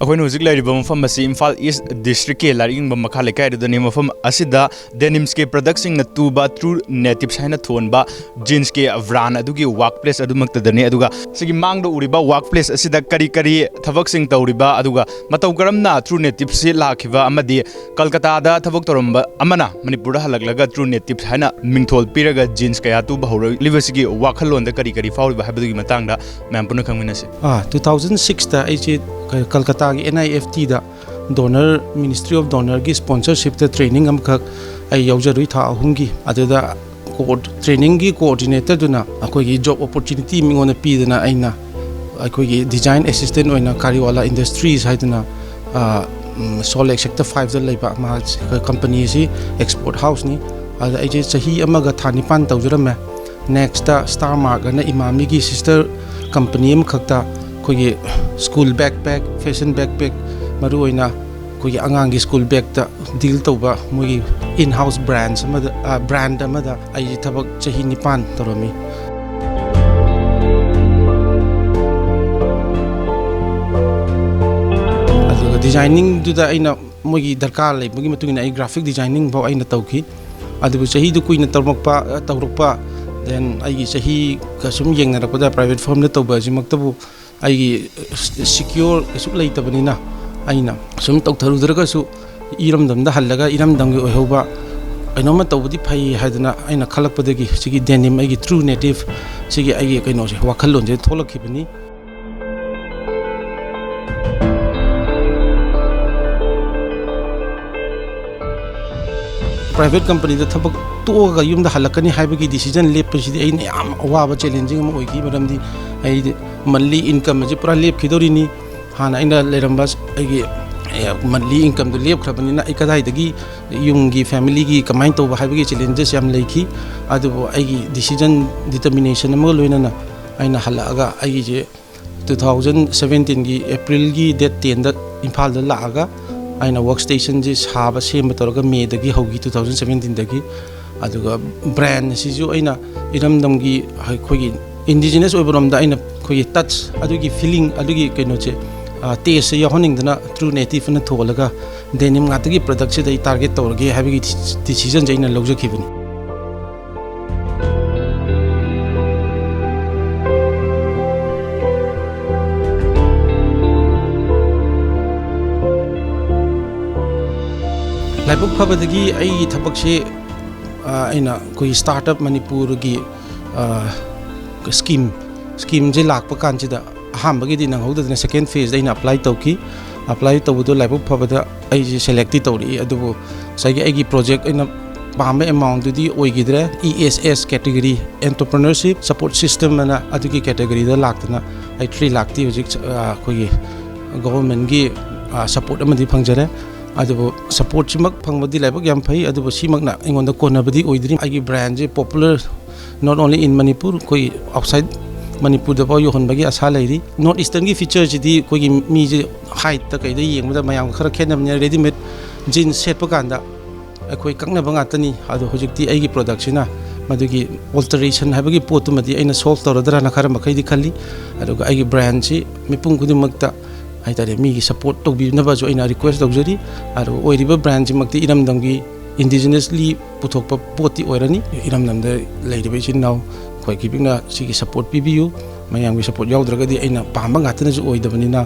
अखोइन हुजिक लाइरिबा मफम असी Imphal east district के लारिंग मखा लेकाय दनि मफम असिदा डेनिम्स के प्रोडक्ट सिंग न तुबा ट्रू नेटिव्स हाइना थोनबा जीन्स के व्रान अदुगी वर्कप्लेस अदुमक तदनि अदुगा सिगी मांग दो उरिबा वर्कप्लेस असिदा करी करी थबक सिंग तौरिबा अदुगा मतौ करमना ट्रू नेटिव्स से लाखिबा अमदि कलकत्ता दा थबक तोरमबा अमना मणिपुर दा हलगलगा ट्रू नेटिव्स हाइना मिंगथोल पिरगा जीन्स कया तुबा हौर लिबसिगी वाखलोन दा करी करी फाउरिबा हाबदुगी मतंगदा मैम पुन खंगमिनसे 2006 दा आइजे कलकत्ता की NIFT दा डोनर मिनिस्ट्री ऑफ डोनर की स्पॉन्सरशिप दा ट्रेनिंग अमखक आई यौजरुई था अहुंगी अदुदा ट्रेनिंग की कोऑर्डिनेटर दुना अखोगी जॉब अपॉर्चुनिटी मिंगोना पीदना आइना अखोगी डिजाइन असिस्टेंट ओइना कारिवाला इंडस्ट्रीज हाइदना सोलेक सेक्टर 5 दा लेबा मा कंपनी सी एक्सपोर्ट हाउस नि अदा आइजे सही अमगा थानिपान तौजरमे नेक्स्ट दा स्टार मार्क ना इमामी की सिस्टर कंपनी अमखकता कोई स्कूल बैकपैक फैशन बैकपैक मरु ओइना कोई आंगांग की स्कूल बैग ता डील तौबा मोगी इन हाउस ब्रांड्स ब्रांड अमदा आई थबक चही निपान तरोमी अदुगा डिजाइनिंग दुदा आइना मोगी दरकार लेबगी मतुगिना आई ग्राफिक डिजाइनिंग बो आइना तौखी अदुबु चही दु कुइना तौरकपा देन आई चही कसुम येंगनरपदा प्राइवेट फर्म दा तौबा जिमक्तबु आई सिक्योर कसु लेतबनिना आइना सुम तौथरुदरगसु इरमदम दा हल्लगा इरमदम गे ओहौबा कइनोमा तौबदी फै हाइदना आइना खलकपदगी सिगी डेनिम आइगी ट्रू नेटिव सिगी आइगे कइनोसे वाखलोनजे थोलखिबनी प्राइवेट कंपनी दा थबक तोगा युमदा हलकनी हाइबगी डिसीजन लेपसिदी आइना याम अवाबा चैलेंजिंग अम ओइगी मरमदी आई मंथली इनकम जे पूरा लेपखिदोरिनी हाना आइना लेरमबास आइगे मंथली इनकम दो लेपखरबनिना आई कदाइदगी युमगी फैमिली की कमाइन तौबा हाइबगी चैलेंजेस याम लेखी अदुबो आइगी डिसीजन डिटरमिनेशन अम लोइनाना आइना हलागा आइगी जे 2017 की अप्रैल की डेट 10 दा इम्फाल दा लागा आइना वर्क स्टेशन जे साबा सेम तौरगा मे दगी होगी 2017 दगी अदुगा ब्रांड सिजु आइना इरमदम की खोगी इंडिजिनस ओइबरमदा आइना खोगी टच अदुगी फीलिंग अदुगी कइनोचे टेस्ट याहोनिंगदना ट्रू नेटिव न थोलगा डेनिम गातगी प्रोडक्ट से टारगेट तौरगे हाबिगी डिसीजन जैना लौजखिबनी लाइबुक फबदगी आई थबक से आइना कोई स्टार्टअप मणिपुर की स्कीम जे लाख कानचिदा अहमबगी नंगहौदना सेकेंड फेज दैना अप्लाई तौबदो लाइबुक फबदा आई सेलेक्ट तौरी अदुबो सगी आई प्रोजेक्ट अइना पामे अमाउंट दुदी ओइगिद्रे ESS category entrepreneurship support system ना अदुगी कैटेगरी दा लाखतना आई 3 लाख ती होजिक कोई गवर्नमेंट की सपोर्ट अमदी फंगजरे अदुबो सपोर्ट सिमक फंगबदी लाइबक याम फै अदुबो सिमकना इंगोंदा कोनबदी ओइद्री आई ब्रांड जे popular not only in Manipur कोई आउटसाइड मणिपुर दबो योहनबगी आशा लेरी नॉर्थ ईस्टर्न की फीचर जिदी कोई मी जे हाइट त कइदा येंगबदा मयाम खरा खेनबने रेडीमेड जीन्स सेटप कांदा अखोई कंगनबा गातनी अदु हुजिकती आइगी प्रोडक्ट सिना मदुगी अल्टरेशन हाबगी पोतुमदी आइना सॉल्व तौरदरा न खरा मखैदी खल्ली अदुगा आइगी ब्रांड सि मिपुंग खुदिमक्ता हाइतारे मी की सपोर्ट तौबिनबाजो आइना रिक्वेस्ट तौजरी आरो ओइरिबा ब्रांड जिमक्ती इरमदमगी इंडिजिनसली पुथोकपा पोती ओइरनी इरमदमदा लेरिबा इसिनाव खोइ किबिंगना सिगी सपोर्ट पिबियु मयामगी सपोर्ट याउद्रगदी आइना पांबा गातनजु ओइदबनिना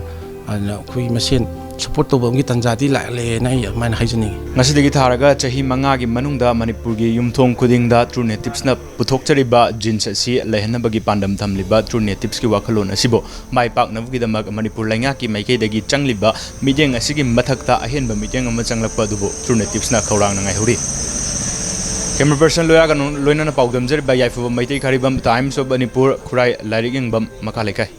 आना खोइ मसेन सपोर्ट तौबमगी तंजादी लाले नाइ माइना हाइजनी ngasiदगी थारगा चही मंगा की मनुंगदा मणिपुर की युमथोंग खुदिंगदा ट्रू नेटिव्स न पुथोकचरिबा जीन्स असि लेहनबगी पांडम थमलिबा ट्रू नेटिव्स की वाखलोन असिबो माइ पाकनबगी दमक मणिपुर लैंगा की माइकेदगी चंगलिबा मिजेंग असिगी मथकता अहेनबा मिजेंग अमा चंगलकपा दुबो ट्रू नेटिव्स न खौरांग नंगाइ हुरी कैमरा पर्सन लोयागा लोइना पाउदमजरिबा याइफुबा मैतै खरिबम टाइम्स ऑफ मणिपुर खुराई लाइरिगिंगबम मखा लेखाई।